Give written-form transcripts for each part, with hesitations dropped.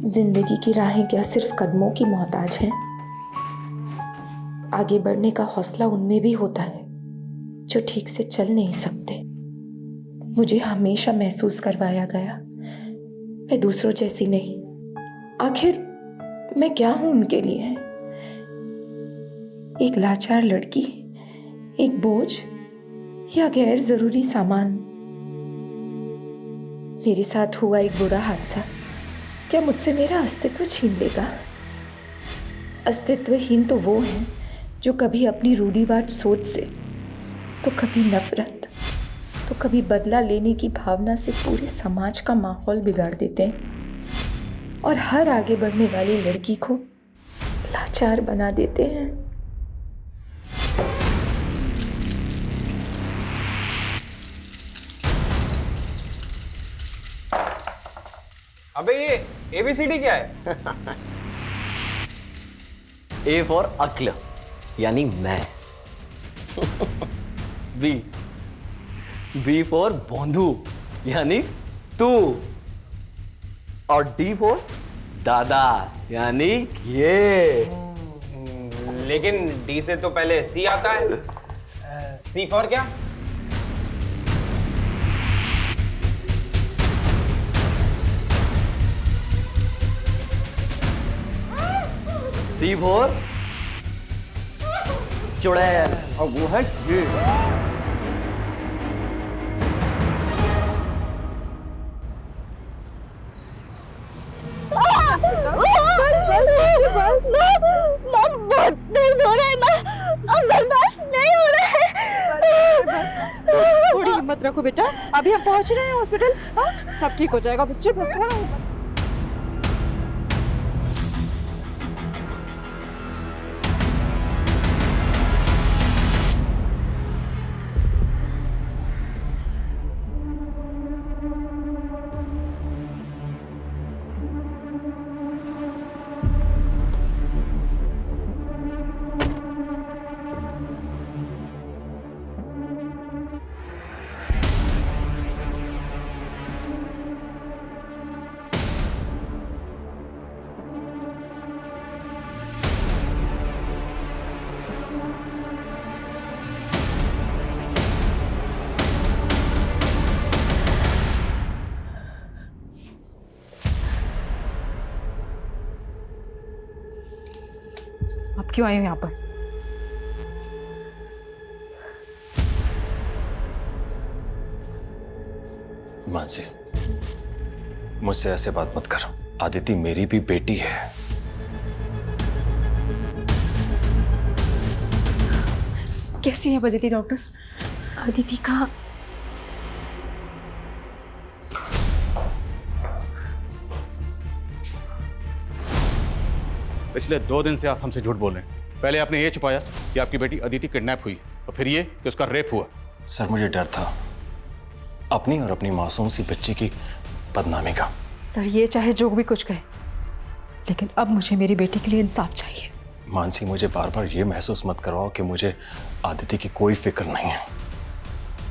जिंदगी की राहें क्या सिर्फ कदमों की मोहताज हैं? आगे बढ़ने का हौसला उनमें भी होता है जो ठीक से चल नहीं सकते। मुझे हमेशा महसूस करवाया गया मैं दूसरों जैसी नहीं। आखिर मैं क्या हूं उनके लिए? एक लाचार लड़की, एक बोझ या गैर जरूरी सामान? मेरे साथ हुआ एक बुरा हादसा क्या मुझसे मेरा अस्तित्व छीन लेगा? अस्तित्वहीन तो वो हैं जो कभी अपनी रूढ़िवाद सोच से, तो कभी नफरत, तो कभी बदला लेने की भावना से पूरे समाज का माहौल बिगाड़ देते हैं और हर आगे बढ़ने वाली लड़की को लाचार बना देते हैं। अबे ये ABCD क्या है? A फॉर अक्ल यानी मैं। B फॉर बोंधू यानी तू। और D फॉर दादा यानी ये। लेकिन D से तो पहले C आता है। C फॉर क्या? C फॉर चुड़ैल और वो है ये। बहुत दर्द हो रहा है ना, अब बर्दाश्त नहीं हो रहा है। थोड़ी हिम्मत रखो बेटा, अभी हम पहुंच रहे हैं हॉस्पिटल। हाँ, सब ठीक हो जाएगा बच्चे, बस थोड़ा हिम्मत। आप क्यों आए हो यहाँ पर? मानसी, मुझसे ऐसे बात मत कर। आदिति मेरी भी बेटी है। कैसी है अदिति डॉक्टर? अदिति का पिछले 2 दिन से आप हमसे झूठ बोल रहे हैं। पहले आपने ये छुपाया कि आपकी बेटी अदिति किडनैप हुई और फिर ये कि उसका रेप हुआ। सर, मुझे डर था अपनी और अपनी मासूम सी बच्ची की बदनामी का। सर, ये चाहे जो भी कुछ कहे, लेकिन अब मुझे मेरी बेटी के लिए इंसाफ चाहिए। मानसी, मुझे बार बार ये महसूस मत करवाओ कि मुझे आदिति की कोई फिक्र नहीं है।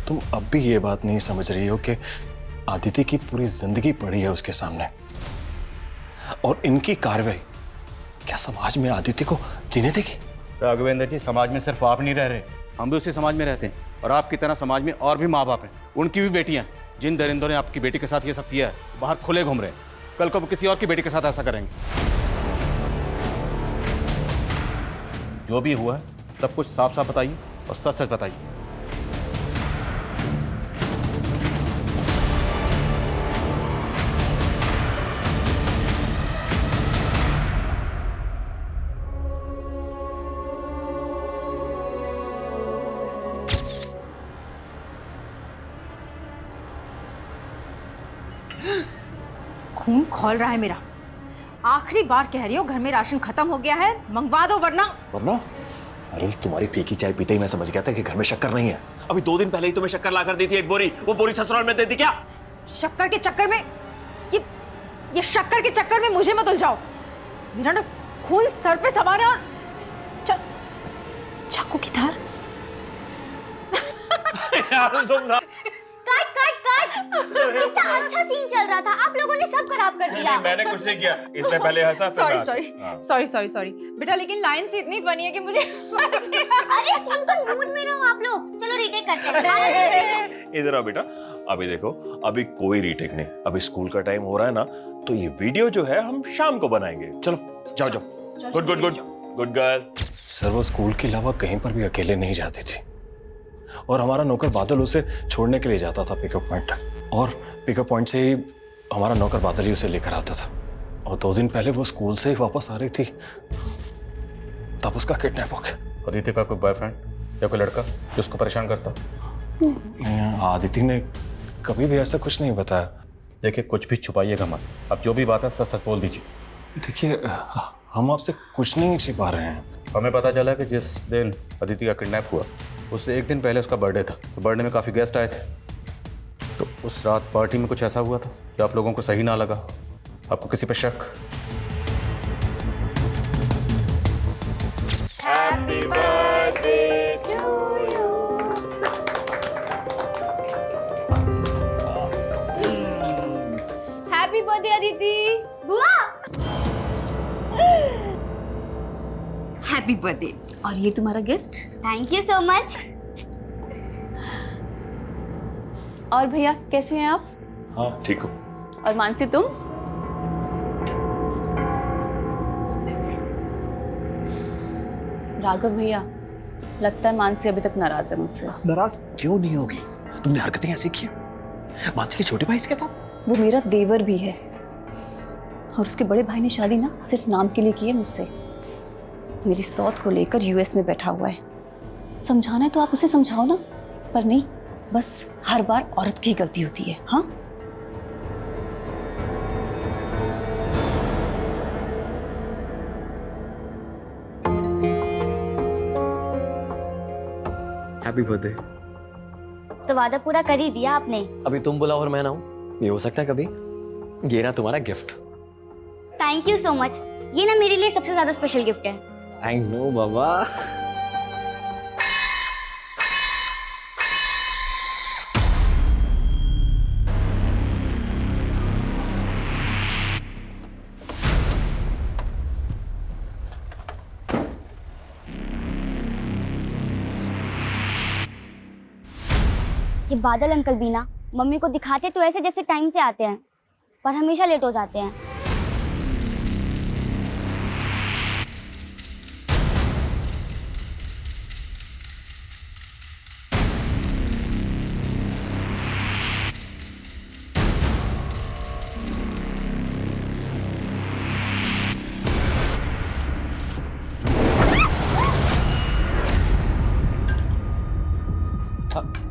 तुम अब भी ये बात नहीं समझ रही हो कि आदिति की पूरी जिंदगी पड़ी है उसके सामने, और इनकी कार्रवाई क्या समाज में आदिति को जीने देगी? राघवेंद्र जी, समाज में सिर्फ आप नहीं रह रहे, हम भी उसी समाज में रहते हैं। और आपकी तरह समाज में और भी माँ बाप हैं, उनकी भी बेटियां। जिन दरिंदों ने आपकी बेटी के साथ ये सब किया है, बाहर खुले घूम रहे हैं। कल को वो किसी और की बेटी के साथ ऐसा करेंगे। जो भी हुआ है सब कुछ साफ साफ बताइए और सच सच बताइए। खून खौल रहा है मेरा। आखिरी बार कह रही हो, घर में राशन खत्म हो गया है, मंगवा दो वरना। अरे तुम्हारी फीकी चाय पीते ही मैं समझ गया था कि घर में शक्कर नहीं है। अभी 2 दिन पहले ही तुम्हें शक्कर लाकर दी थी एक बोरी, वो बोरी ससुराल में दे दी क्या? शक्कर के चक्कर में ये शक्कर के चक्कर में मुझे मत उलझाओ। मेरा ना खून सर पे सवार है और चाकू की धार। यार तुम ना काट काट काट। अच्छा सीन चल रहा था, आप लोगों ने सब खराब कर दिया। मैंने कुछ नहीं किया, इसने पहले हंसा फिर मैं सॉरी हंसा। सॉरी सॉरी सॉरी बेटा, लेकिन लाइन से इतनी फनी है कि मुझे अरे सिंपल मूड में रहो आप लोग। चलो रीटेक करते हैं। इधर आओ बेटा। अभी देखो, अभी कोई रीटेक नहीं, अभी स्कूल का टाइम हो रहा है ना, तो ये वीडियो जो है हम शाम को बनाएंगे। चलो जाओ जाओ। Good good good good girl. Sir वो स्कूल के अलावा कहीं पर भी अकेले नहीं जाती थी और हमारा नौकर बादल उसे छोड़ने के लिए जाता था पिकअप पॉइंट तक, और पिकअप पॉइंट से ही हमारा नौकर बादल ही उसे लेकर आता था। और 2 दिन पहले वो स्कूल से ही वापस आ रही थी तब उसका किडनैप हो गया। आदित्य का कोई बॉयफ्रेंड या कोई लड़का जो उसको परेशान करता? आदित्य ने कभी भी ऐसा कुछ नहीं बताया। देखिए, कुछ भी छुपाइएगा मत, अब जो भी बात है सच सच बोल दीजिए। देखिए हम आपसे कुछ नहीं छिपा रहे हैं। हमें पता चला कि जिस दिन अदिति का किडनैप हुआ उससे 1 दिन पहले उसका बर्थडे था, तो बर्थडे में काफ़ी गेस्ट आए थे। तो उस रात पार्टी में कुछ ऐसा हुआ था कि आप लोगों को सही ना लगा? आपको किसी पे शक? Happy birthday Aditi. बुआ हैप्पी बर्थडे, और ये तुम्हारा gift. Thank you so much. और भैया कैसे हैं आप? हाँ ठीक हो। और मानसी तुम? राघव भैया, लगता है मानसी अभी तक नाराज है मुझसे। नाराज क्यों नहीं होगी? तुमने हरकतें ऐसी की, मानसी के छोटे भाई इसके साथ। वो मेरा देवर भी है और उसके बड़े भाई ने शादी ना सिर्फ नाम के लिए की है मुझसे। मेरी सौत को लेकर यूएस में बैठा हुआ है। समझाना है तो आप उसे समझाओ ना, पर नहीं, बस हर बार औरत की गलती होती है। हाँ, हैप्पी बर्थडे। तो वादा पूरा कर ही दिया आपने। अभी तुम बुलाओ और मैं ना हूं, ये हो सकता है कभी। ये ना तुम्हारा gift. Thank you so much. ये ना मेरे लिए सबसे ज्यादा स्पेशल गिफ्ट है। आई नो बाबा। ये बादल अंकल भी ना मम्मी को दिखाते तो ऐसे जैसे टाइम से आते हैं, पर हमेशा लेट हो जाते हैं।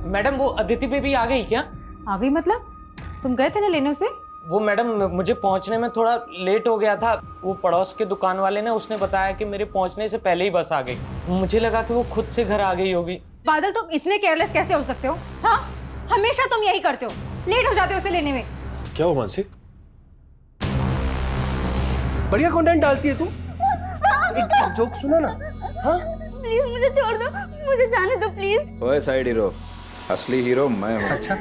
मैडम वो अदिति बेबी आ गई क्या? आ गई मतलब? तुम गए थे ना लेने उसे? वो मैडम मुझे पहुंचने में थोड़ा लेट हो गया था। वो पड़ोस के दुकान वाले ने उसने बताया कि मेरे पहुंचने से पहले ही बस आ गई। मुझे लगा कि वो खुद से घर आ गई होगी। बादल, तुम इतने केयरलेस कैसे हो सकते हो? हाँ, हमेशा तुम यही करते हो, लेट हो जाते हो उसे लेने में। क्या हो मानसी? बढ़िया कंटेंट डालती है तू। एक जोक सुना ना। हाँ, प्लीज मुझे छोड़ दो, मुझे जाने दो प्लीज। ओए साइड हीरो, असली हीरो मैं हूँ। अच्छा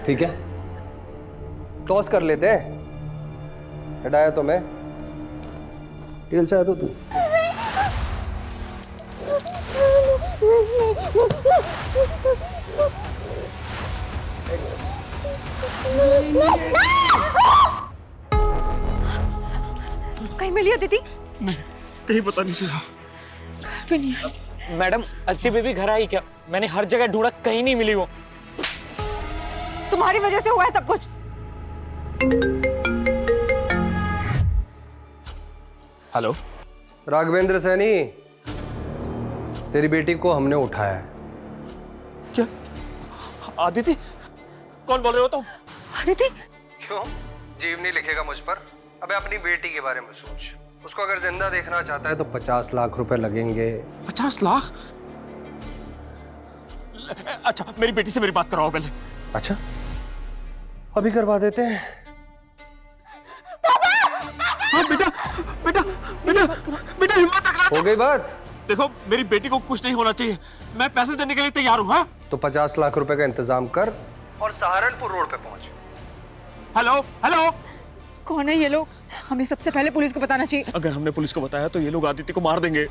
ठीक है, टॉस कर लेते हैं। हटाया तो मैं, टेल से आया तो तू। कहीं मिली अदिति? कहीं पता नहीं चला। मैडम अदिति बेबी घर आई क्या? मैंने हर जगह ढूंढा, कहीं नहीं मिली वो। तुम्हारी वजह से हुआ है सब कुछ। हेलो राघवेंद्र सैनी, तेरी बेटी को हमने उठाया है। क्या? आदिति? कौन बोल रहे हो तुम? अदिति? क्यों? जीव नहीं लिखेगा मुझ पर? अबे अपनी बेटी के बारे में सोच। उसको अगर जिंदा देखना चाहता है तो 50 लाख रुपए लगेंगे। 50 लाख? अच्छा मेरी बेटी से मेरी बात कराओ पहले। अच्छा, अभी करवा देते हैं। हाँ बेटा बेटा बेटा बेटा हिम्मत रखना। हो गई बात? देखो मेरी बेटी को कुछ नहीं होना चाहिए, मैं पैसे देने के लिए तैयार हूँ। हाँ? तो 50 लाख रुपए का इंतजाम कर और सहारनपुर रोड पे पहुंच। हेलो हेलो, कौन है ये लोग? हमें सबसे पहले पुलिस को बताना चाहिए। अगर हमने पुलिस को बताया तो ये लोग आदित्य को मार देंगे।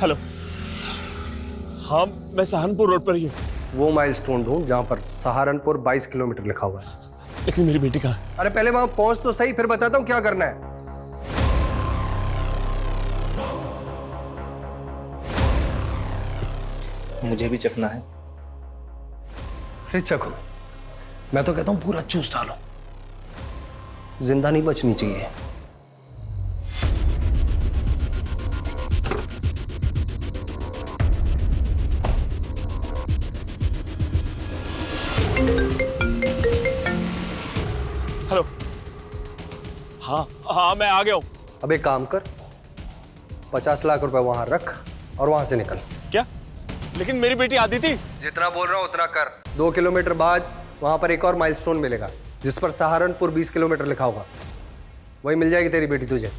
हेलो, हाँ मैं सहारनपुर रोड पर ही हूँ। वो माइलस्टोन ढूंढ जहां पर सहारनपुर 22 किलोमीटर लिखा हुआ है। लेकिन मेरी बेटी कहाँ है? अरे पहले वहां पहुंच तो सही, फिर बताता हूं क्या करना है। मुझे भी चखना है। अरे चखो, मैं तो कहता हूं पूरा चूस डालो, जिंदा नहीं बचनी चाहिए। हेलो, हाँ हाँ मैं आ गया हूँ। अब एक काम कर, 50 लाख रुपए वहां रख और वहां से निकल। क्या? लेकिन मेरी बेटी आदिति। जितना बोल रहा हूं उतना कर। 2 किलोमीटर बाद वहां पर एक और माइलस्टोन मिलेगा जिस पर सहारनपुर 20 किलोमीटर लिखा होगा। वही मिल जाएगी तेरी बेटी तुझे।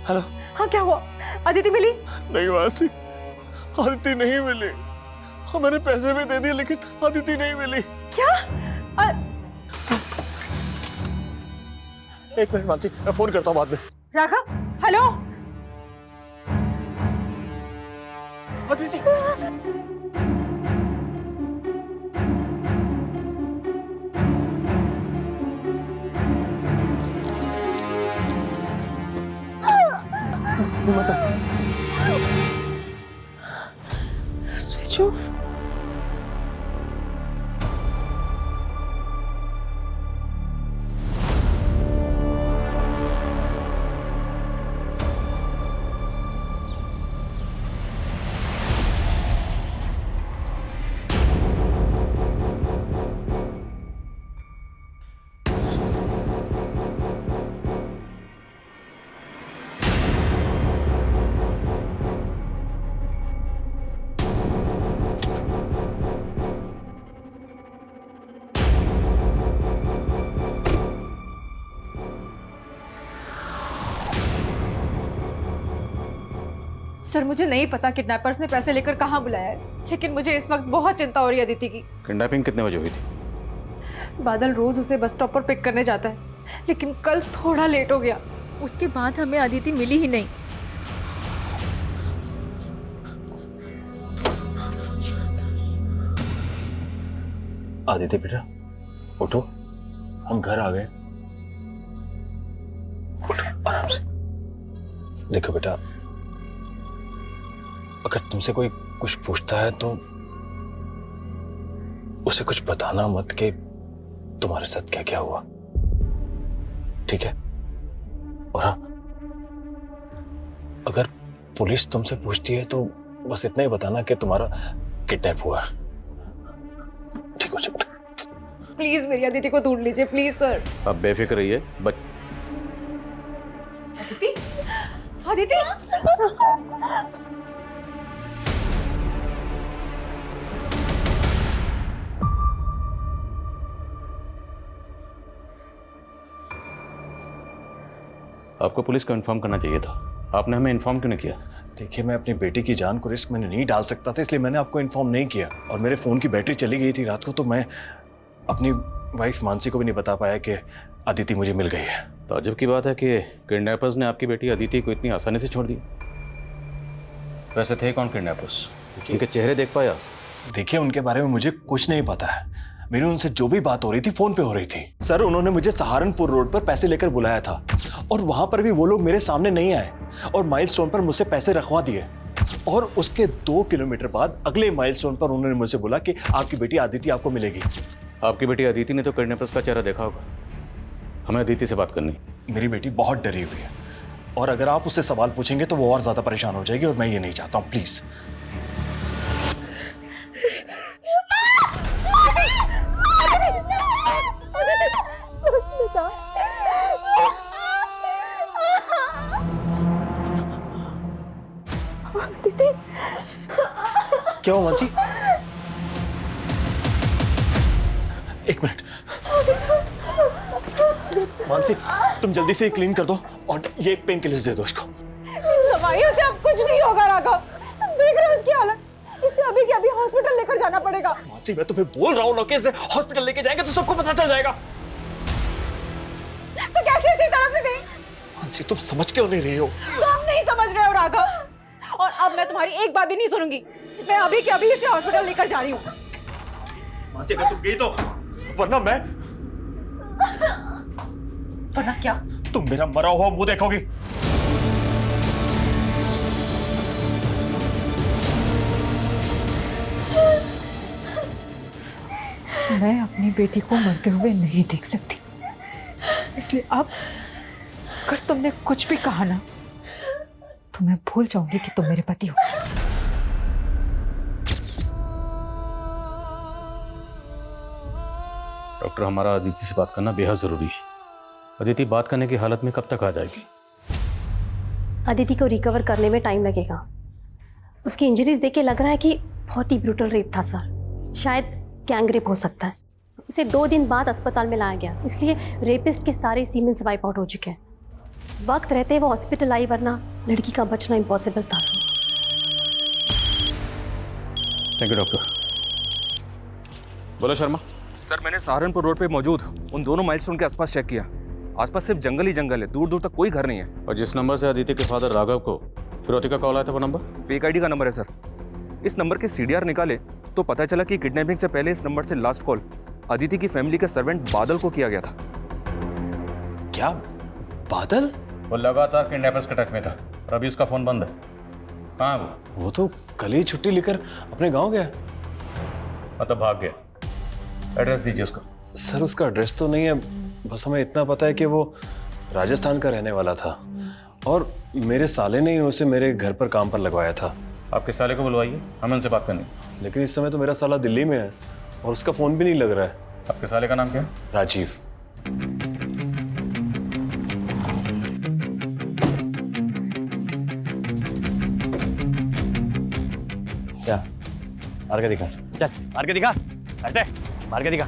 हेलो, हाँ क्या हुआ? अदिति मिली? नहीं मासी, आदिति नहीं मिली। हाँ, मैंने पैसे भी दे दिए लेकिन आदिति नहीं मिली। क्या? एक मिनट मानसी, मैं फोन करता हूँ बाद में। Raghav, hello. Aditi, switch off. Sir मुझे नहीं पता किडनैपर्स ने पैसे लेकर कहाँ बुलाया है, लेकिन मुझे इस वक्त बहुत चिंता हो रही है अदिति की। किडनैपिंग कितने बजे हुई थी? बादल रोज उसे बस स्टॉप पर पिक करने जाता है, लेकिन कल थोड़ा लेट हो गया। उसके बाद हमें अदिति मिली ही नहीं। आदिति बेटा उठो, हम घर आ गए। उठो आराम से। देखो बेटा, अगर तुमसे कोई कुछ पूछता है तो उसे कुछ बताना मत कि तुम्हारे साथ क्या क्या हुआ, ठीक है? और हाँ, अगर पुलिस तुमसे पूछती है तो बस इतना ही बताना कि तुम्हारा किडनैप हुआ। ठीक हो जाए। प्लीज मेरी अदिति को ढूंढ लीजिए, प्लीज सर। अब बेफिक्र रहिए। अदिति, अदिति। आपको पुलिस को इन्फॉर्म करना चाहिए था, आपने हमें इन्फॉर्म क्यों नहीं किया? देखिए, मैं अपनी बेटी की जान को रिस्क में नहीं डाल सकता था, इसलिए मैंने आपको इन्फॉर्म नहीं किया। और मेरे फोन की बैटरी चली गई थी रात को, तो मैं अपनी वाइफ मानसी को भी नहीं बता पाया कि अदिति मुझे मिल गई है। ताज्जुब की बात है कि किडनैपर्स ने आपकी बेटी अदिति को इतनी आसानी से छोड़ दी। वैसे थे कौन किडनैपर्स? उनके चेहरे देख पाया? देखिए, उनके बारे में मुझे कुछ नहीं पता है। मेरी उनसे जो भी बात हो रही थी फोन पे हो रही थी। सर उन्होंने मुझे सहारनपुर रोड पर पैसे लेकर बुलाया था और वहां पर भी वो लोग मेरे सामने नहीं आए और माइलस्टोन पर मुझसे पैसे रखवा दिए और उसके 2 किलोमीटर बाद अगले माइलस्टोन पर उन्होंने मुझसे बोला कि आपकी बेटी अदिति आपको मिलेगी। आपकी बेटी अदिति ने तो किडनैपर्स का चेहरा देखा होगा, हमें अदिति से बात करनी। मेरी बेटी बहुत डरी हुई है और अगर आप उससे सवाल पूछेंगे तो वो और ज्यादा परेशान हो जाएगी और मैं ये नहीं चाहता हूँ, प्लीज। क्या हुआ मानसी? एक मिनट मानसी, तुम जल्दी से क्लीन कर दो और ये एक पेन किलर दे दो इसको। दवाइयों से अब कुछ नहीं होगा राघव, देख रहे हो उसकी हालत, इसे अभी के अभी हॉस्पिटल लेकर जाना पड़ेगा। मानसी मैं तुम्हें बोल रहा हूँ ना कि इसे हॉस्पिटल लेके जाएंगे तो सबको पता चल जाएगा। तो कैसे इसी तरफ से गई? मानसी तुम समझ क्यों नहीं रही हो? तुम नहीं समझ रहे हो राघव, और अब मैं तुम्हारी एक बात भी नहीं सुनूंगी। मैं अभी के अभी इसे हॉस्पिटल लेकर जा रही हूँ। मानसी अगर तुम गई तो वरना मैं। वरना क्या? तुम मेरा मरा हुआ मुंह देखोगी। मैं अपनी बेटी को मरते हुए नहीं देख सकती, इसलिए अब अगर तुमने कुछ भी कहा ना तो मैं भूल जाऊंगी कि तुम मेरे पति हो। डॉक्टर, हमारा अदिति से बात करना बेहद जरूरी है। अदिति बात करने की हालत में कब तक आ जाएगी? अदिति को रिकवर करने में टाइम लगेगा। उसकी इंजरीज देख के लग रहा है कि बहुत ही ब्रूटल रेप था सर, शायद गैंग रेप हो सकता है। उसे 2 दिन बाद अस्पताल में लाया गया, इसलिए रेपिस्ट के सारे सीमेंस वाइप आउट हो चुके हैं। वक्त रहते वो हॉस्पिटल आई, वरना लड़की का बचना इम्पॉसिबल था सर। Thank you doctor. बोलो शर्मा। सर मैंने सहारनपुर रोड पे मौजूद उन दोनों माइलस्टोन के आसपास चेक किया, आसपास सिर्फ जंगल ही जंगल है, दूर दूर तक कोई घर नहीं है। और जिस नंबर से अदिति के फादर राघव को फिरौती का कॉल आया था वो नंबर फेक आईडी का नंबर है सर। इस नंबर के सीडीआर निकाले तो पता चला कि किडनैपिंग से पहले इस नंबर से लास्ट कॉल अदिति की फैमिली के सर्वेंट बादल को किया गया था। क्या बादल? वो लगातार किडनैपर्स के टच में था और अभी उसका फोन बंद है। कहाँ है वो तो कल ही छुट्टी लेकर अपने गांव गया। मतलब भाग गया। एड्रेस दीजिए उसका। सर उसका एड्रेस तो नहीं है, बस हमें इतना पता है कि वो राजस्थान का रहने वाला था और मेरे साले ने ही उसे मेरे घर पर काम पर लगवाया था। आपके साले को बुलवाइए, हमें उनसे बात करनी। लेकिन इस समय तो मेरा साला दिल्ली में है और उसका फोन भी नहीं लग रहा है। आपके साले का नाम क्या है? राजीव। क्या मार के दिखा, चल मार के दिखा, हटे मार के दिखा।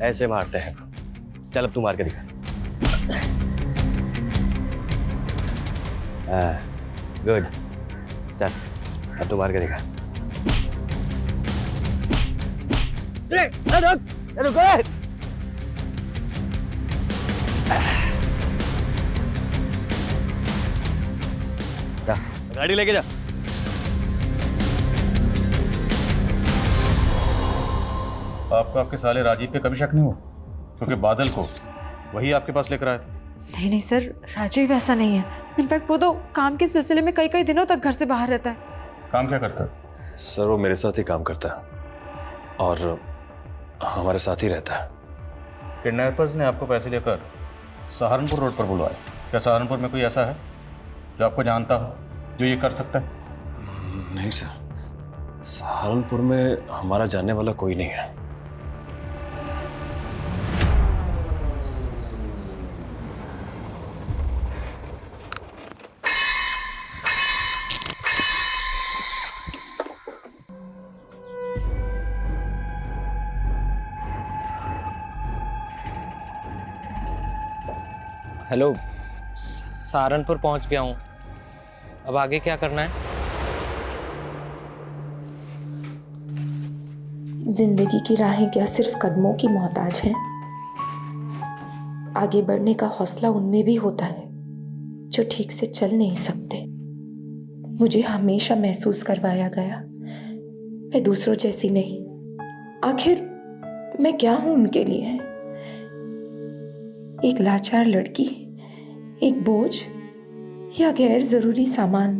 ऐसे मारते हैं, चल अब तू मार के दिखा। गुड, चल अब तू मार के दिखा। गाड़ी लेके जा। आपको आपके साले राजीव पे कभी शक नहीं हुआ? क्योंकि बादल को वही आपके पास लेकर आया था। नहीं नहीं सर, राजीव ऐसा नहीं है। इनफैक्ट वो तो काम के सिलसिले में कई दिनों तक घर से बाहर रहता है। काम क्या करता है? सर वो मेरे साथ ही काम करता है और हमारे साथ ही रहता है। किडनैपर्स ने आपको पैसे लेकर सहारनपुर रोड पर बुलवाया। क्या सहारनपुर में कोई ऐसा है जो आपको जानता हो जो ये कर सकता है? नहीं सर, सहारनपुर में हमारा जानने वाला कोई नहीं है। हेलो, सहारनपुर पहुंच गया हूँ। अब आगे क्या करना है? जिंदगी की राहें क्या सिर्फ कदमों की मोहताज हैं? आगे बढ़ने का हौसला उनमें भी होता है जो ठीक से चल नहीं सकते। मुझे हमेशा महसूस करवाया गया मैं दूसरों जैसी नहीं। आखिर मैं क्या हूं उनके लिए? एक लाचार लड़की, एक बोझ या गैर जरूरी सामान?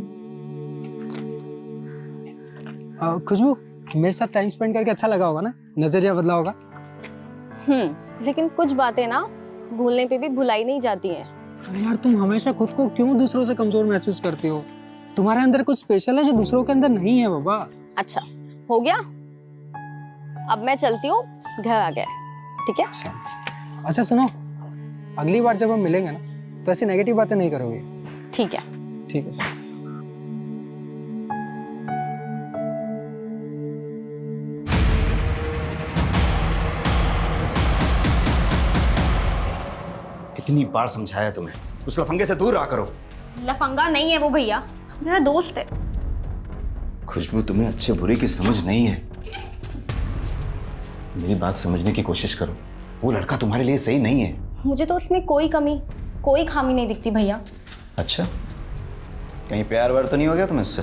खुशबू, मेरे साथ टाइम स्पेंड करके अच्छा लगा होगा ना? नजरिया बदला होगा। लेकिन कुछ बातें ना भूलने पे भी भुलाई नहीं जाती हैं। अरे यार, तुम हमेशा खुद को क्यों दूसरों से कमजोर महसूस करती हो? तुम्हारे अंदर कुछ स्पेशल है जो दूसरों के अंदर नहीं है बाबा। अच्छा हो गया, अब मैं चलती हूँ, घर आ गया, ठीक है? अच्छा सुनो, अगली बार जब हम मिलेंगे ना तो ऐसी नेगेटिव बातें नहीं करोगे? ठीक है। ठीक है सर। कितनी बार समझाया तुम्हें, उस लफंगे से दूर रहा करो। लफंगा नहीं है वो भैया, मेरा दोस्त है। खुशबू, तुम्हें अच्छे बुरे की समझ नहीं है। मेरी बात समझने की कोशिश करो। वो लड़का तुम्हारे लिए सही नहीं है। मुझे तो उसमें कोई कमी, कोई खामी नहीं दिखती भैया। अच्छा, कहीं प्यार व्यार तो नहीं हो गया तुम्हें उससे?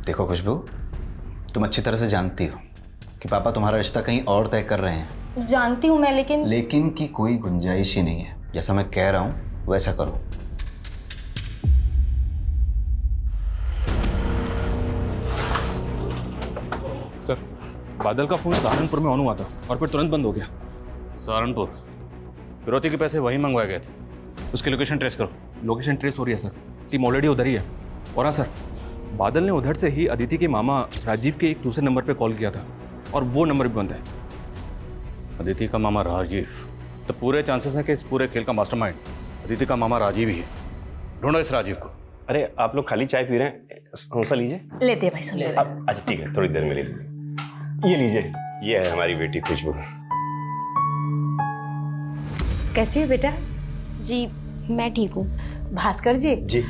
देखो खुशबू, तुम अच्छी तरह से जानती हो कि पापा तुम्हारा रिश्ता कहीं और तय कर रहे हैं। जानती हूँ मैं, लेकिन की कोई गुंजाइश ही नहीं है। जैसा मैं कह रहा हूं वैसा करो। सर, बादल का फोन सहारनपुर में ऑन हुआ था और फिर तुरंत बंद हो गया। सहारनपुर? फिरौती के पैसे वहीं मंगवाए गए थे। उसकी लोकेशन ट्रेस करो। लोकेशन ट्रेस हो रही है सर, टीम ऑलरेडी उधर ही है। और हाँ सर, बादल ने उधर से ही अदिति के मामा राजीव के एक दूसरे नंबर पे कॉल किया था और वो नंबर भी बंद है। अदिति का मामा राजीव? तो पूरे चांसेस हैं कि इस पूरे खेल का मास्टरमाइंड अदिति का मामा राजीव ही है। ढूंढो इस राजीव को। अरे आप लोग खाली चाय पी रहे हैं, समोसा लीजिए। लेते भाई साहब। अच्छा ठीक है, थोड़ी देर में ले लीजिए। ये लीजिए, ये है हमारी बेटी खुशबू। कैसी हो बेटा? जी मैं ठीक हूँ। भास्कर जी, जी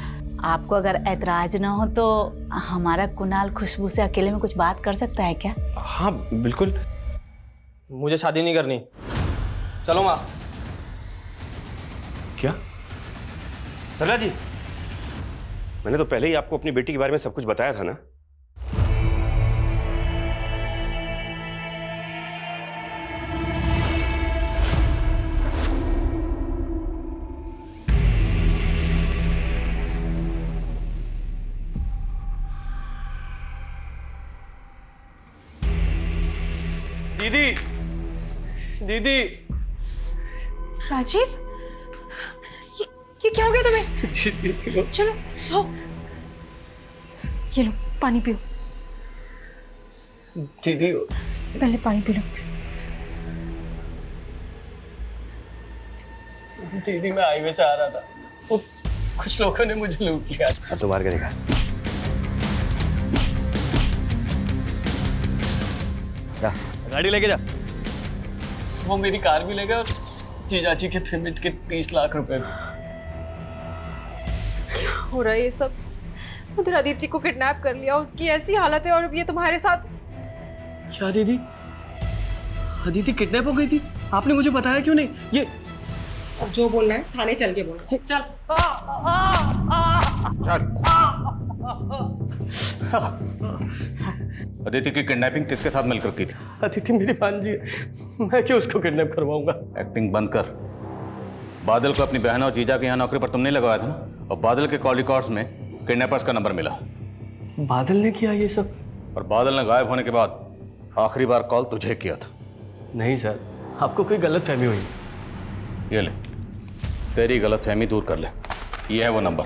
आपको अगर ऐतराज ना हो तो हमारा कुणाल खुशबू से अकेले में कुछ बात कर सकता है क्या? हाँ बिल्कुल। मुझे शादी नहीं करनी। चलो माँ। क्या सरला जी, मैंने तो पहले ही आपको अपनी बेटी के बारे में सब कुछ बताया था ना। दीदी, दीदी। राजीव, ये क्या हो गया तुम्हें? चलो आओ, ये लो पानी पियो। दीदी पहले पानी पी लो। दीदी, मैं हाईवे से आ रहा था, वो कुछ लोगों ने मुझे लूट लिया। अब तो बाहर करेगा। गाड़ी लेके जा। वो मेरी कार भी ले गए और जीजाजी के पेमेंट के 30 लाख रुपए। हो रहा है ये सब? उधर अदिति को किडनैप कर लिया, उसकी ऐसी हालत है, और अब ये तुम्हारे साथ। क्या दीदी, अदिति किडनैप हो गई थी? आपने मुझे बताया क्यों नहीं? ये जो बोलना है थाने चल के बोल। चल। अदिति की किडनैपिंग किसके साथ मिलकर की थी? अदिति मेरी भांजी है, मैं क्यों उसको किडनैप करवाऊंगा? एक्टिंग बंद कर। बादल को अपनी बहन और जीजा के यहाँ नौकरी पर तुमने लगवाया था ना, और बादल के कॉल रिकॉर्ड्स में किडनैपर्स का नंबर मिला। बादल ने किया ये सब? और बादल ने गायब होने के बाद आखिरी बार कॉल तुझे किया था। नहीं सर, आपको कोई गलतफहमी हुई। ये ले, तेरी गलतफहमी दूर कर ले। ये है वो नंबर,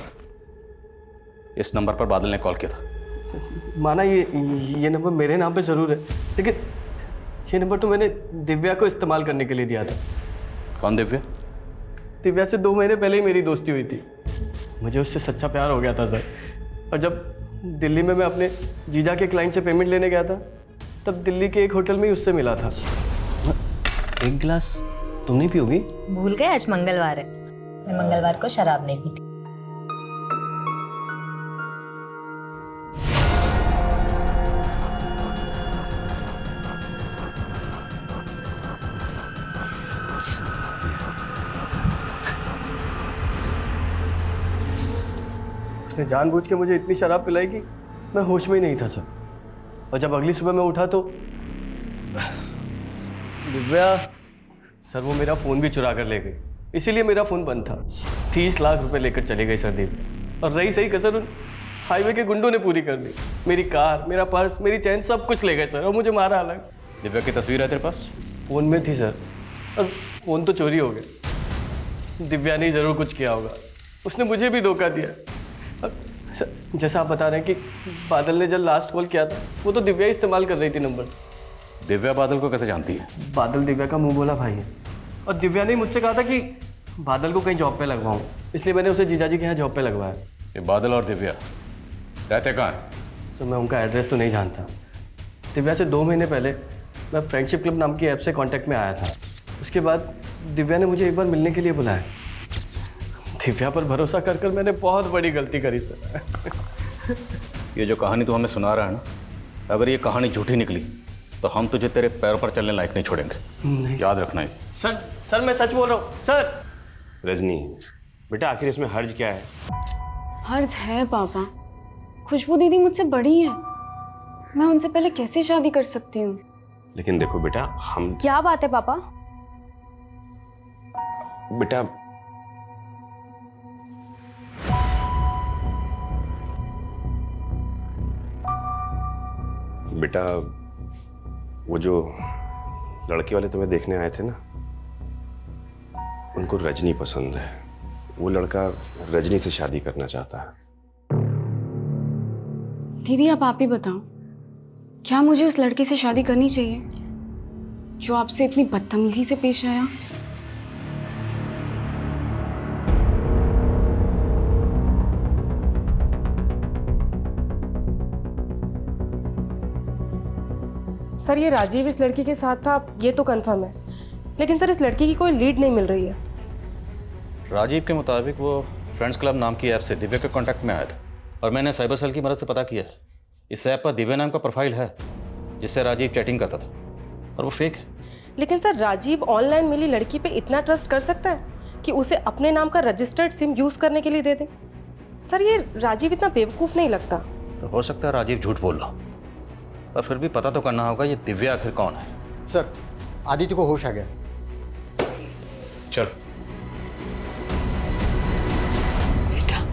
इस नंबर पर बादल ने कॉल किया था। माना ये नंबर मेरे नाम पे जरूर है, लेकिन ये नंबर तो मैंने दिव्या को इस्तेमाल करने के लिए दिया था। कौन दिव्या? दिव्या से 2 महीने पहले ही मेरी दोस्ती हुई थी। मुझे उससे सच्चा प्यार हो गया था सर। और जब दिल्ली में मैं अपने जीजा के क्लाइंट से पेमेंट लेने गया था, तब दिल्ली के एक होटल में ही उससे मिला था। एक गिलास तुम नहीं पियोगी? भूल गए आज मंगलवार है, मैं मंगलवार को शराब नहीं पीती। उसने जानबूझ के मुझे इतनी शराब पिलाई कि मैं होश में ही नहीं था सर। और जब अगली सुबह मैं उठा तो दिव्या सर वो मेरा फ़ोन भी चुरा कर ले गई, इसीलिए मेरा फ़ोन बंद था। 30 लाख रुपए लेकर चले गए सर दिव्या। और रही सही कसर उन हाईवे के गुंडों ने पूरी कर दी। मेरी कार, मेरा पर्स, मेरी चैन सब कुछ ले गए सर, और मुझे मारा अलग। दिव्या की तस्वीर है तेरे पास? फ़ोन में थी सर, और फ़ोन तो चोरी हो गया। दिव्या ने ज़रूर कुछ किया होगा, उसने मुझे भी धोखा दिया। अब सर, जैसा आप बता रहे हैं कि बादल ने जब लास्ट कॉल किया था वो तो दिव्या इस्तेमाल कर रही थी नंबर। दिव्या बादल को कैसे जानती है? बादल दिव्या का मुंह बोला भाई है, और दिव्या ने मुझसे कहा था कि बादल को कहीं जॉब पे लगवाऊं, इसलिए मैंने उसे जीजाजी के यहाँ जॉब पे लगवाया। ये बादल और दिव्या रहते कहाँ हैं? तो मैं उनका एड्रेस तो नहीं जानता। दिव्या से 2 महीने पहले मैं फ्रेंडशिप क्लब नाम की ऐप से कांटेक्ट में आया था। उसके बाद दिव्या ने मुझे एक बार मिलने के लिए बुलाया। दिव्या पर भरोसा कर कर मैंने बहुत बड़ी गलती करी सर। ये जो कहानी तू हमें सुना रहा है ना, अगर ये कहानी झूठी निकली तो हम तुझे तेरे पैर पर चलने लायक नहीं छोड़ेंगे। नहीं। याद रखना है। सर मैं सच बोल रहा हूँ सर। रजनी बेटा, आखिर इसमें हर्ज क्या है? हर्ज है पापा, खुशबू दीदी मुझसे बड़ी है, मैं उनसे पहले कैसे शादी कर सकती हूँ? लेकिन देखो बेटा, हम क्या बात है पापा? बेटा बेटा वो जो लड़के वाले तुम्हें देखने आए थे ना, उनको रजनी पसंद है। वो लड़का रजनी से शादी करना चाहता है। दीदी आप ही बताओ, क्या मुझे उस लड़के से शादी करनी चाहिए जो आपसे इतनी बदतमीजी से पेश आया? सर ये राजीव इस लड़की के साथ था, ये तो कंफर्म है, लेकिन सर इस लड़की की कोई लीड नहीं मिल रही है। राजीव के मुताबिक वो फ्रेंड्स क्लब नाम की ऐप से दिव्या के कांटेक्ट में आया था, और मैंने साइबर सेल की मदद से पता किया है। इस ऐप पर दिव्या नाम का प्रोफाइल है जिससे राजीव चैटिंग करता था, और वो फेक है। लेकिन सर राजीव ऑनलाइन मिली लड़की पे इतना ट्रस्ट कर सकता है कि उसे अपने नाम का रजिस्टर्ड सिम यूज करने के लिए दे दे? सर ये राजीव इतना बेवकूफ नहीं लगता। तो हो सकता है राजीव झूठ बोल रहा, पर फिर भी पता तो करना होगा ये दिव्या आखिर कौन है। सर आदित्य को होश आ गया। चल बेटा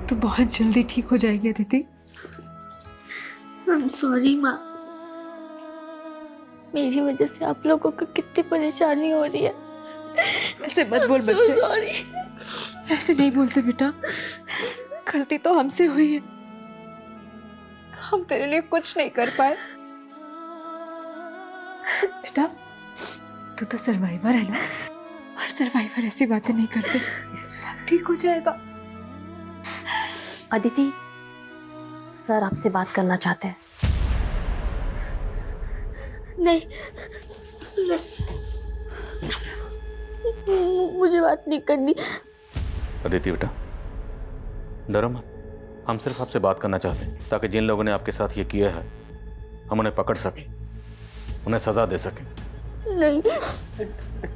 तू बहुत जल्दी ठीक हो जाएगी अदिति। I'm sorry माँ, मेरी वजह से आप लोगों को कितनी परेशानी हो रही है। ऐसे मत बोल so बच्चे, sorry। ऐसे नहीं बोलते बेटा, गलती तो हमसे हुई है, हम तेरे लिए कुछ नहीं कर पाए। बेटा तू तो सर्वाइवर है ना, और सर्वाइवर ऐसी बातें नहीं करते, सब ठीक हो जाएगा। अदिति सर आपसे बात करना चाहते हैं। नहीं, मुझे बात नहीं करनी। अदिति बेटा डरो मत, हम सिर्फ आपसे बात करना चाहते हैं ताकि जिन लोगों ने आपके साथ ये किया है हम उन्हें पकड़ सकें, उन्हें सजा दे सकें। नहीं,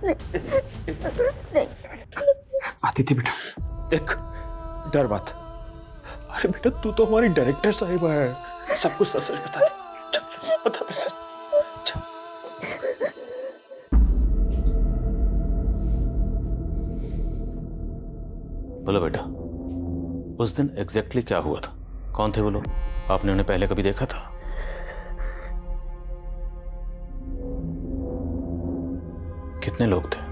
नहीं, नहीं। आदिति बेटा देख, डर मत। अरे बेटा तू तो हमारी डायरेक्टर साहिबा है, सब कुछ सच बता दे, बता दे सर। बोलो बेटा, उस दिन एग्जैक्टली क्या हुआ था? कौन थे वो लोग? आपने उन्हें पहले कभी देखा था? कितने लोग थे?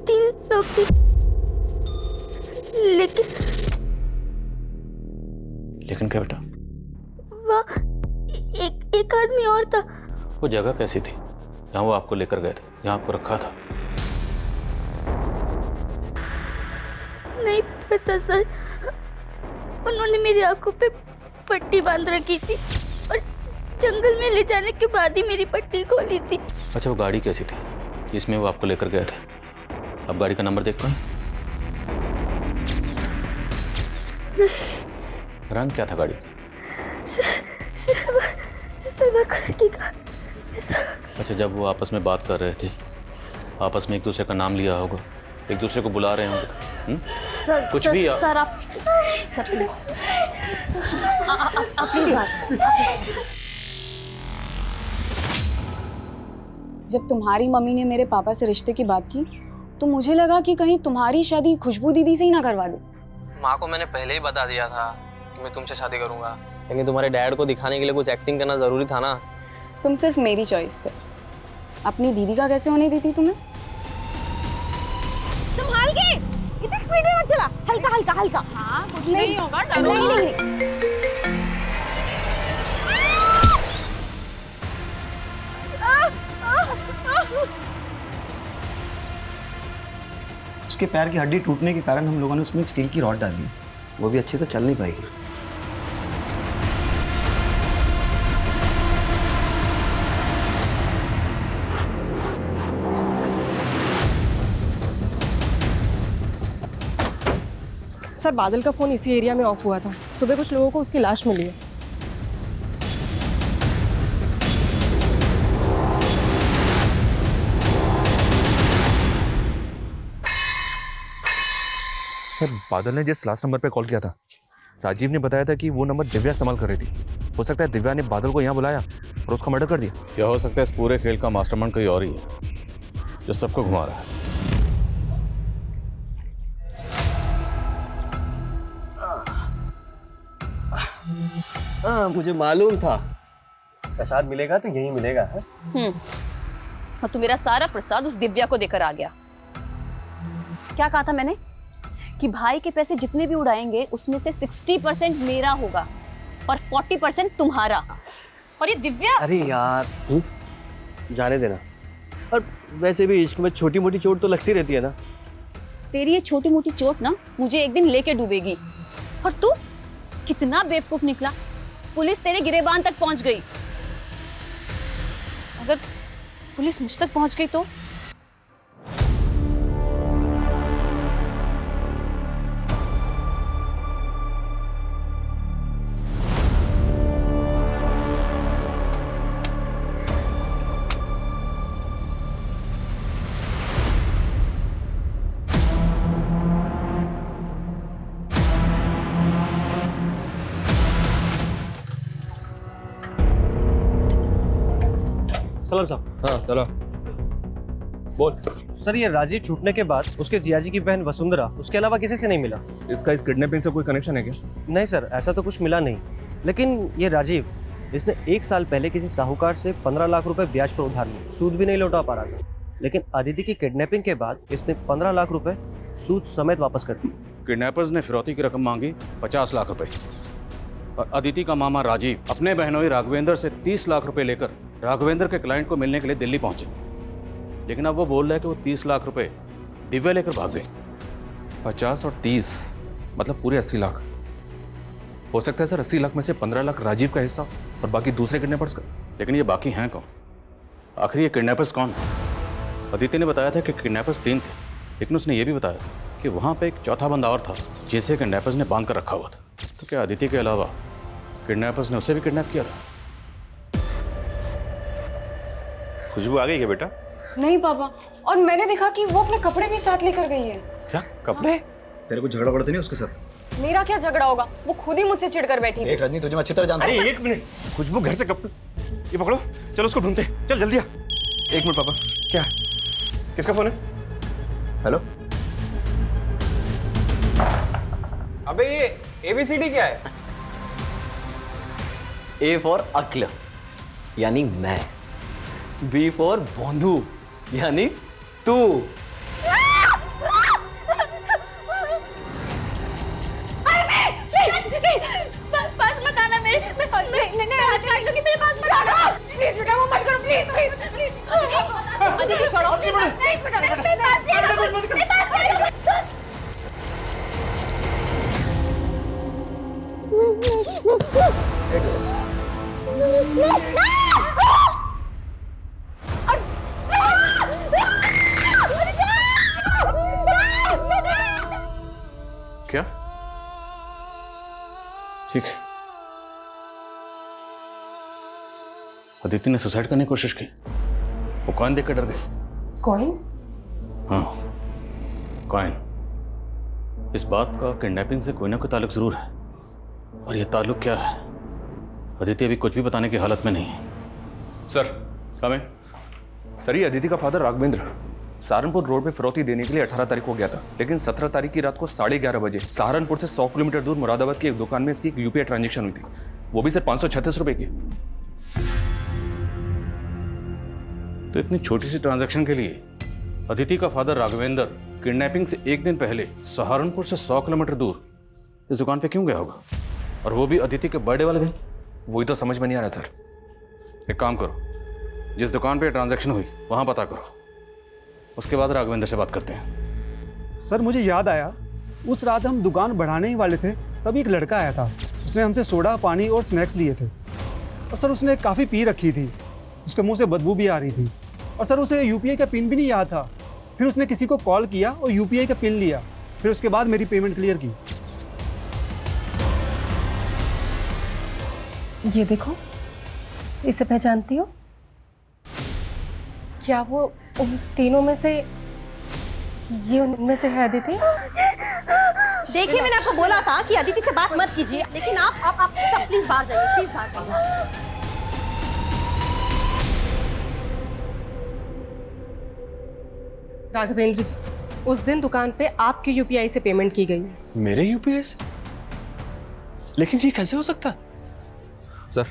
तीन लोग थे, लेकिन क्या बेटा? वहाँ एक आदमी और था। वो जगह कैसी थी जहाँ वो आपको लेकर गए थे, जहाँ आपको रखा था? नहीं पता सर, उन्होंने मेरी आंखों पे पट्टी बांध रखी थी और जंगल में ले जाने के बाद ही मेरी पट्टी खोली थी। अच्छा वो गाड़ी कैसी थी जिसमें वो आपको लेकर गए थे? अब गाड़ी का नंबर देख पाए? रंग क्या था गाड़ी का? सिल्वर कलर की कार। अच्छा जब वो आपस में बात कर रहे थे आपस में एक दूसरे का नाम लिया होगा, एक दूसरे को बुला रहे होंगे। कुछ भी सर आप सर प्लीज अपनी बात। जब तुम्हारी मम्मी ने मेरे पापा से रिश्ते की बात की तो मुझे लगा कि कहीं तुम्हारी शादी खुशबू दीदी से ही ना करवा दे। माँ को मैंने पहले ही बता दिया था कि मैं तुमसे शादी करूंगा, लेकिन तुम्हारे डैड को दिखाने के लिए कुछ एक्टिंग करना जरूरी था ना। तुम सिर्फ मेरी चॉइस थे, अपनी दीदी का कैसे होने दी थी तुम्हें? संभाल के, इतनी स्पीड में मत चला, हल्का हल्का हल्का। हाँ कुछ नहीं होगा, डरो नहीं। उसके पैर की हड्डी टूटने के कारण हम लोगों ने उसमें एक स्टील की रॉड डाली, वो भी अच्छे से चल नहीं पाएगी। सर बादल का फ़ोन इसी एरिया में ऑफ हुआ था, सुबह कुछ लोगों को उसकी लाश मिली है। सर बादल ने जिस लास्ट नंबर पे कॉल किया था, राजीव ने बताया था कि वो नंबर दिव्या इस्तेमाल कर रही थी। हो सकता है दिव्या ने बादल को यहाँ बुलाया और उसका मर्डर कर दिया। या हो सकता है इस पूरे खेल का मास्टरमाइंड कोई और ही है जो सबको घुमा रहा है। मुझे मालूम था प्रसाद मिलेगा तो यही मिलेगा। और तू मेरा सारा प्रसाद उस दिव्या को देकर आ गया। क्या कहा था मैंने कि भाई के पैसे जितने भी उड़ाएंगे उसमें से 60% मेरा होगा और 40% तुम्हारा। और ये दिव्या, अरे यार जाने देना। और वैसे भी इश्क में छोटी मोटी चोट तो लगती रहती है ना। तेरी ये छोटी मोटी चोट ना मुझे एक दिन लेके डूबेगी। और तू कितना बेवकूफ निकला, पुलिस तेरे गिरेबान तक पहुंच गई। अगर पुलिस मुझ तक पहुंच गई तो सलाम साहब। हाँ सलाम। बोल। सर ये राजीव छूटने के बाद उसके जियाजी की बहन वसुंधरा, उसके अलावा किसी से नहीं मिला। इसका इस किडनैपिंग से कोई कनेक्शन है क्या? नहीं सर, ऐसा तो कुछ मिला नहीं। लेकिन ये राजीव, इसने 1 साल पहले किसी साहूकार से 15 लाख रुपए ब्याज पर उधार लिए, सूद भी नहीं लौटा पा रहा था। लेकिन अदिति की किडनैपिंग के बाद इसने 15 लाख रुपए सूद समेत वापस कर दिए। किडनैपर्स ने फिरौती की रकम मांगी 50 लाख रुपए और अदिति का मामा राजीव अपने बहनोई राघवेंद्र से 30 लाख रुपए लेकर राघवेंद्र के क्लाइंट को मिलने के लिए दिल्ली पहुंचे। लेकिन अब वो बोल रहा है कि वो 30 लाख रुपए दिव्या लेकर भाग गए। 50 और 30 मतलब पूरे 80 लाख। हो सकता है सर 80 लाख में से 15 लाख राजीव का हिस्सा और बाकी दूसरे किडनैपर्स का। लेकिन ये बाकी हैं कौन? आखिर ये किडनैपर्स कौन है? अदिति ने बताया था कि किडनैपर्स 3 थे, लेकिन उसने ये भी बताया कि वहाँ पे एक चौथा बंदा और था जिसे किडनैपर्स ने बांध कर रखा हुआ था। तो क्या अदिति के अलावा किडनैपर्स ने उसे भी किडनैप किया था? खुशबू आ गई क्या बेटा? नहीं पापा, और मैंने देखा कि वो अपने कपड़े भी साथ लेकर गई है। क्या कपड़े? तेरे को झगड़ा पड़ता नहीं उसके साथ? मेरा क्या झगड़ा होगा, वो खुद ही मुझसे चिढ़कर बैठी थी। देख रजनी, तुझे मैं अच्छी तरह जानता हूं। अरे 1 मिनट, खुशबू घर से कपड़े, ये पकड़ो, चलो उसको ढूंढते, चल जल्दी आ। 1 मिनट पापा। क्या? किसका फोन है? हेलो। अबे ये ABCD क्या है? A फॉर अक्ल यानी मैं, B फॉर बोंधू यानी तू। पास मत आना मेरे, मैं हाथ काट लूंगी, मेरे पास मत आना प्लीज बेटा, वो मत करो प्लीज प्लीज प्लीज। अदिति छोड़ो, नहीं बेटा, मेरे पास नहीं आना, मेरे पास नहीं आना। क्या? ठीक है। अदिति ने सुसाइड करने की कोशिश की, वो कॉइन देख कर डर गई। कॉइन? हाँ, कॉइन। इस बात का किडनैपिंग से कोई ना कोई ताल्लुक जरूर है, और ये ताल्लुक क्या है अदिति अभी कुछ भी बताने की हालत में नहीं है। सर कमें। सर, ये अदिति का फादर राघवेंद्र सहारनपुर रोड पे फिरौती देने के लिए 18 तारीख को गया था, लेकिन 17 तारीख की रात को 11:30 बजे सहारनपुर से 100 किलोमीटर दूर मुरादाबाद की एक दुकान में इसकी एक यूपीआई ट्रांजैक्शन हुई थी, वो भी सिर्फ 536 रुपए की। तो इतनी छोटी सी ट्रांजैक्शन के लिए अदिति का फादर राघवेंद्र किडनैपिंग से एक दिन पहले सहारनपुर से 100 किलोमीटर दूर इस दुकान पे क्यों गया होगा, और वो भी अदिति के बर्थडे वाले दिन? वही तो समझ में नहीं आ रहा सर। एक काम करो, जिस दुकान पे ट्रांजैक्शन हुई वहां पता करो, उसके बाद राघवेंद्र से बात करते हैं। सर मुझे याद आया, उस रात हम दुकान बढ़ाने ही वाले थे, तभी एक लड़का आया था। उसने हमसे सोडा, पानी और स्नैक्स लिए थे, और सर उसने काफ़ी पी रखी थी, उसके मुंह से बदबू भी आ रही थी, और सर उसे यूपीआई का पिन भी नहीं याद था। फिर उसने किसी को कॉल किया और यूपीआई का पिन लिया, फिर उसके बाद मेरी पेमेंट क्लियर की। ये देखो, इसे पहचानती हो? क्या वो उन तीनों में से, ये उनमें से है अदिति? देखिए, मैंने आपको बोला था कि अदिति से बात मत कीजिए, लेकिन आप सब प्लीज बाहर जाइए, प्लीज बाहर जाइए। राघवेंद्र जी, उस दिन दुकान पे आपकी यूपीआई से पेमेंट की गई है। मेरे यूपीआई से? लेकिन ये कैसे हो सकता है? सर,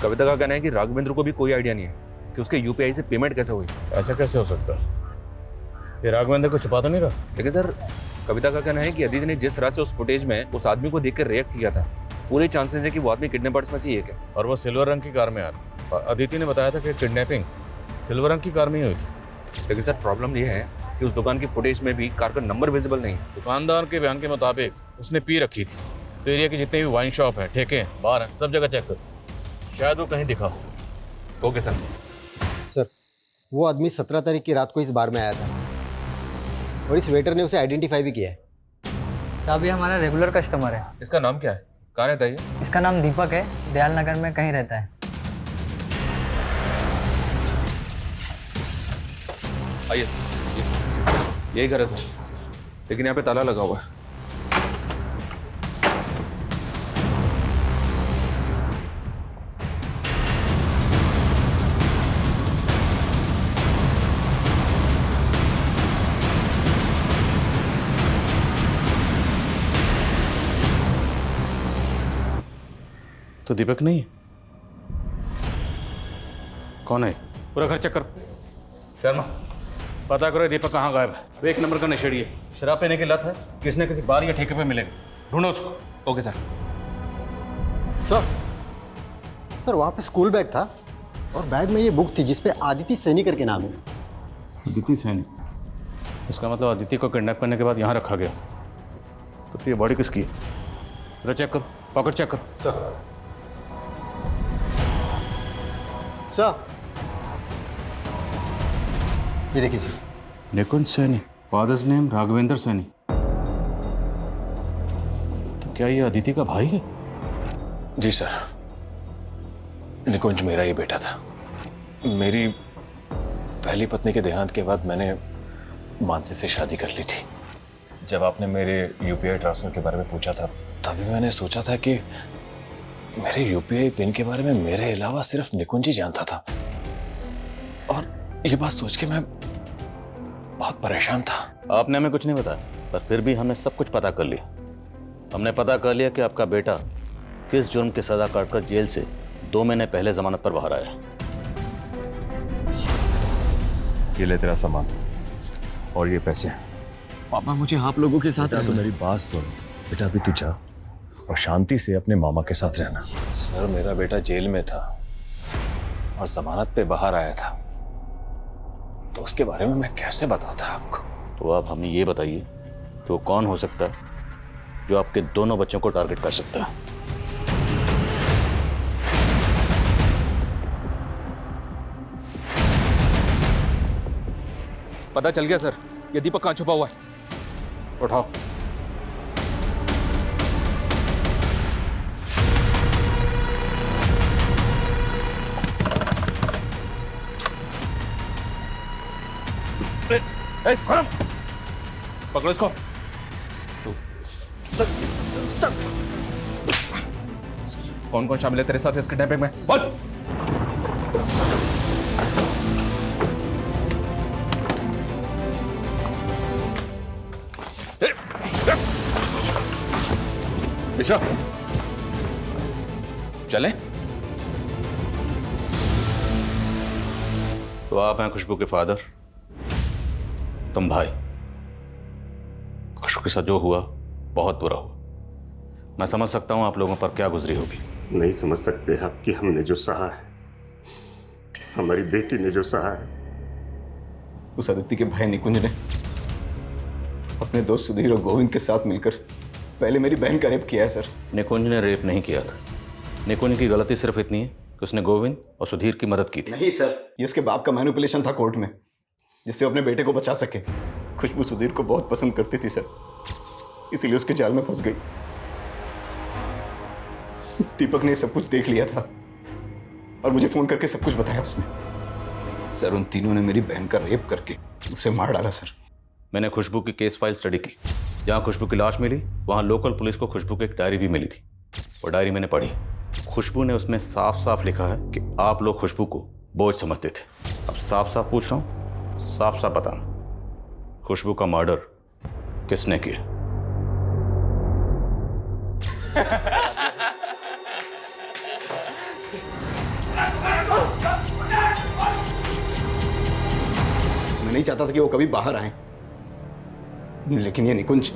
कविता का कहना है कि राघवेंद्र को भी कोई आइडिया नहीं है कि उसके यूपीआई से पेमेंट कैसे हुई। ऐसा कैसे हो सकता है? ये राघवेंद्र को छुपा तो नहीं रहा? लेकिन सर, कविता का कहना है कि अदिति ने जिस तरह से उस फुटेज में उस आदमी को देखकर रिएक्ट किया था, पूरे चांसेस है कि वो आदमी किडनैपर्स में से एक है। और वो सिल्वर रंग की कार में आया था, और अदिति ने बताया था कि किडनैपिंग सिल्वर रंग की कार में ही हुई थी। लेकिन सर, प्रॉब्लम ये है कि उस दुकान की फुटेज में भी कार का नंबर विजिबल नहीं है। दुकानदार के बयान के मुताबिक उसने पी रखी थी, तो एरिया के जितने भी वाइन शॉप है, ठेके, बार हैं, सब जगह चेक करो, शायद वो कहीं दिखा हो। Okay sir. सर, वो आदमी 17 तारीख की रात को इस बार में आया था, और इस वेटर ने उसे आइडेंटिफाई भी किया है। साहब, ये हमारा रेगुलर कस्टमर है। इसका नाम क्या है? कहाँ रहता है ये? इसका नाम दीपक है, दयाल नगर में कहीं रहता है। आइए, यही घर है सर, लेकिन यहाँ पे ताला लगा हुआ है। तो दीपक नहीं है? कौन है? पूरा घर चेक करो। शर्मा, पता करो दीपक कहाँ गायब है। वो एक नंबर का नशेड़ी है, शराब पीने की लत है, किसी न किसी बार या ठेके पे मिलेगा, ढूंढो उसको। Okay sir. सर वहाँ पे स्कूल बैग था, और बैग में ये बुक थी जिसपे आदिति सैनी करके नाम है। अदिति सैनी? इसका मतलब अदिति को किडनैप करने के बाद यहाँ रखा गया। तो फिर ये बॉडी किसकी है? जरा चेक करो, पॉकेट चेक करो। सर ये देखिए सर। निकुंज सैनी, फादर्स नेम राघवेंद्र सैनी। तो क्या ये अदिति का भाई है? जी सर, निकुंज मेरा ही बेटा था। मेरी पहली पत्नी के देहांत के बाद मैंने मानसी से शादी कर ली थी। जब आपने मेरे यूपीआई ट्रांसफर के बारे में पूछा था, तभी मैंने सोचा था कि मेरे यूपीआई पिन के बारे में मेरे अलावा सिर्फ निकुंज ही जानता था। और ये बात सोच के मैं बहुत परेशान था। आपने हमें कुछ नहीं बताया, पर फिर भी हमने सब कुछ पता कर लिया। हमने पता कर लिया कि आपका बेटा किस जुर्म की सजा काटकर जेल से 2 महीने पहले जमानत पर बाहर आया। ये ले तेरा सामान और ये पैसे। पापा, मुझे आप लोगों के साथ तो मेरी बात सुन बेटा, अभी तू जा और शांति से अपने मामा के साथ रहना। सर, मेरा बेटा जेल में था और जमानत पे बाहर आया था, तो उसके बारे में मैं कैसे बताता आपको? तो आप हमें ये बताइए कि वो कौन हो सकता है जो आपके दोनों बच्चों को टारगेट कर सकता है? पता चल गया सर, ये दीपक कहाँ छुपा हुआ है। उठाओ। पकड़ो इसको। सर कौन कौन शामिल है तेरे साथ इस किडनैपिंग में? बोल। ईशा, चलें? तो आप हैं खुशबू के फादर, तुम भाई। खुशबू के साथ जो हुआ बहुत बुरा हुआ। मैं समझ सकता हूं आप लोगों पर क्या गुजरी होगी। नहीं समझ सकते आप कि हमने जो सहा है, हमारी बेटी ने जो सहा है। उस आदित्य के भाई निकुंज ने अपने दोस्त सुधीर और गोविंद के साथ मिलकर पहले मेरी बहन का रेप किया है सर। निकुंज ने रेप नहीं किया था। निकुंज की गलती सिर्फ इतनी है कि उसने गोविंद और सुधीर की मदद की थी। नहीं सर, ये उसके बाप का मैनिपुलेशन था कोर्ट में, जिससे वो अपने बेटे को बचा सके। खुशबू सुधीर को बहुत पसंद करती थी सर, इसीलिए उसके जाल में फंस गई। दीपक ने सब कुछ देख लिया था और मुझे फोन करके सब कुछ बताया उसने। सर उन तीनों ने मेरी बहन का रेप करके उसे मार डाला सर। मैंने खुशबू की केस फाइल स्टडी की। जहाँ खुशबू की लाश मिली वहाँ लोकल पुलिस को खुशबू की एक डायरी भी मिली थी। वो डायरी मैंने पढ़ी। खुशबू ने उसमें साफ साफ लिखा है कि आप लोग खुशबू को बोझ समझते थे। अब साफ साफ पूछ रहा हूँ, साफ साफ बताना, खुशबू का मर्डर किसने किया? मैं नहीं चाहता था कि वो कभी बाहर आए, लेकिन ये निकुंज,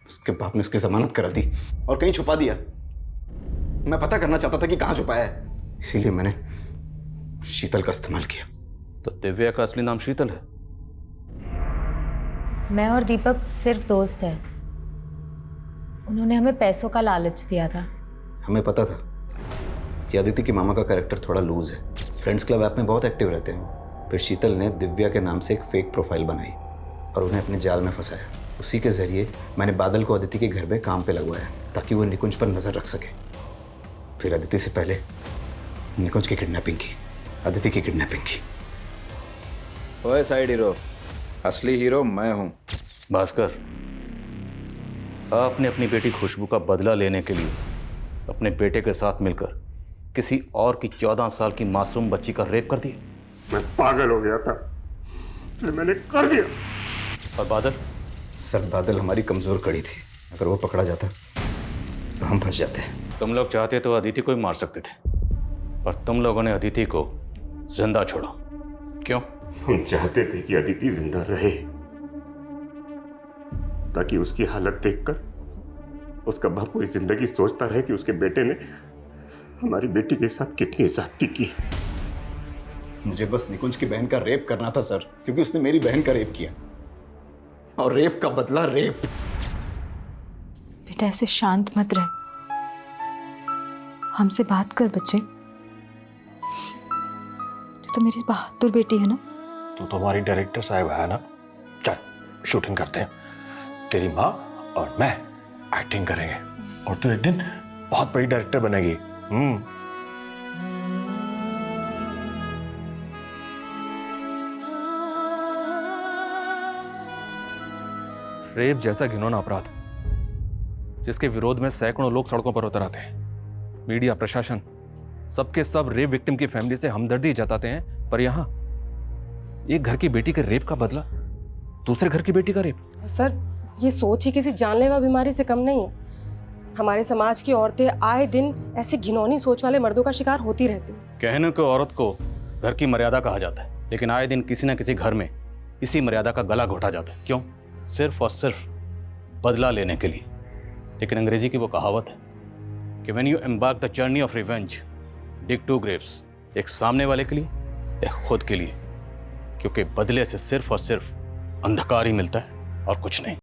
उसके बाप ने उसकी जमानत करा दी और कहीं छुपा दिया। मैं पता करना चाहता था कि कहां छुपाया है, इसीलिए मैंने शीतल का इस्तेमाल किया। तो दिव्या का असली नाम शीतल है? मैं और दीपक सिर्फ दोस्त हैं। उन्होंने हमें पैसों का लालच दिया था। हमें पता था कि अदिति की मामा का कैरेक्टर थोड़ा लूज है, फ्रेंड्स क्लब ऐप में बहुत एक्टिव रहते हैं। फिर शीतल ने दिव्या के नाम से एक फेक प्रोफाइल बनाई और उन्हें अपने जाल में फंसाया। उसी के जरिए मैंने बादल को अदिति के घर में काम पे लगवाया ताकि वो निकुंज पर नजर रख सके। फिर अदिति से पहले निकुंज की किडनैपिंग की, अदिति की किडनैपिंग की। ओए साइड हीरो, असली हीरो मैं हूं। भास्कर, आपने अपनी बेटी खुशबू का बदला लेने के लिए अपने बेटे के साथ मिलकर किसी और की 14 साल की मासूम बच्ची का रेप कर दिया। मैं पागल हो गया था, इसलिए मैंने कर दिया। और बादल? सर बादल हमारी कमजोर कड़ी थी, अगर वो पकड़ा जाता तो हम फंस जाते। तुम लोग चाहते तो अदिति को ही मार सकते थे, पर तुम लोगों ने अदिति को जिंदा छोड़ा। क्यों? हम चाहते थे कि अदिति जिंदा रहे ताकि उसकी हालत देखकर उसका बाप पूरी जिंदगी सोचता रहे कि उसके बेटे ने हमारी बेटी के साथ कितनी ज्यादती की। मुझे बस निकुंज की बहन का रेप करना था सर, क्योंकि उसने मेरी बहन का रेप किया और रेप का बदला रेप। बेटा ऐसे शांत मत रह, हमसे बात कर बच्चे। तू तो मेरी बहादुर बेटी है ना। तू तो हमारी डायरेक्टर साहब है ना। चल शूटिंग करते हैं, तेरी माँ और मैं एक्टिंग करेंगे और तू एक दिन बहुत बड़ी डायरेक्टर बनेगी। रेप जैसा घिनौना अपराध जिसके विरोध में सैकड़ों लोग सड़कों पर उतर आते हैं, मीडिया, प्रशासन, सबके सब रेप विक्टिम की फैमिली से हमदर्दी जताते हैं, पर यहां एक घर की बेटी के रेप का बदला दूसरे घर की बेटी का रेप। सर ये सोच ही किसी जानलेवा बीमारी से कम नहीं है। हमारे समाज की औरतें आए दिन ऐसे घिनौनी सोच वाले मर्दों का शिकार होती रहती। कहने को औरत को घर की मर्यादा कहा जाता है, लेकिन आए दिन किसी न किसी घर में इसी मर्यादा का गला घोटा जाता है। क्यों? सिर्फ और सिर्फ बदला लेने के लिए। लेकिन अंग्रेजी की वो कहावत है कि when you embark the journey of revenge dig 2 Graves, एक सामने वाले के लिए, एक खुद के लिए, क्योंकि बदले से सिर्फ और सिर्फ अंधकार ही मिलता है और कुछ नहीं।